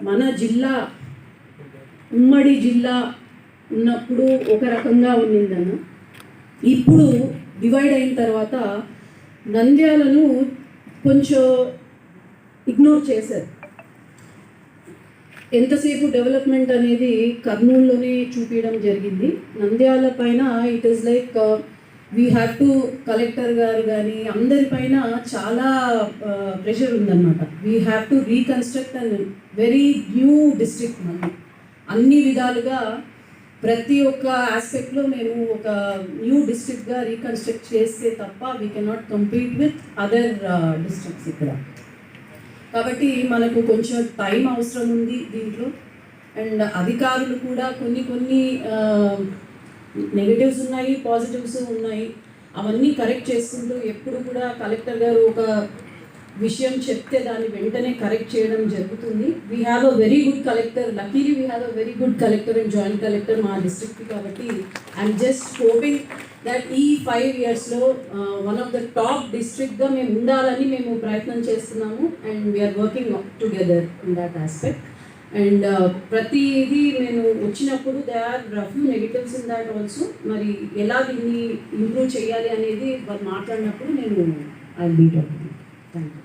మన జిల్లా ఉమ్మడి జిల్లా ఉన్నప్పుడు ఒక రకంగా ఉండిందన్న, ఇప్పుడు డివైడ్ అయిన తర్వాత నంద్యాలను కొంచెం ఇగ్నోర్ చేశారు. ఎంతసేపు డెవలప్మెంట్ అనేది కర్నూలులోనే చూపించడం జరిగింది. నంద్యాల పైన it is like we have to, collector గారు కానీ అందరిపైన చాలా ప్రెషర్ ఉందన్నమాట. We have to reconstruct and very new district. మళ్ళీ అన్ని విధాలుగా ప్రతి ఒక్క ఆస్పెక్ట్లో మేము ఒక న్యూ డిస్ట్రిక్ట్గా రీకన్స్ట్రక్ట్ చేస్తే తప్ప we cannot compete with other districts ఇక్కడ. కాబట్టి మనకు కొంచెం టైం అవసరం ఉంది దీంట్లో. అండ్ అధికారులు కూడా కొన్ని నెగటివ్స్ ఉన్నాయి, పాజిటివ్స్ ఉన్నాయి. అవన్నీ కరెక్ట్ చేసుకుంటూ ఎప్పుడు కూడా కలెక్టర్ గారు ఒక విషయం చెప్తే దాన్ని వెంటనే కరెక్ట్ చేయడం జరుగుతుంది. We have a very good collector. Luckily we have a very good collector and joint collector మా డిస్ట్రిక్ట్కి. కాబట్టి ఐఎమ్ జస్ట్ హోపింగ్ దట్ ఈ 5 yearsలో వన్ ఆఫ్ ద టాప్ డిస్ట్రిక్ట్గా మేము ఉండాలని మేము ప్రయత్నం చేస్తున్నాము. And we're working together in that aspect. And ప్రతిదీ నేను వచ్చినప్పుడు they are few negatives in that also. మరి ఎలా దీన్ని ఇంప్రూవ్ చేయాలి అనేది వాళ్ళు మాట్లాడినప్పుడు నేను I will be talking. Thank you.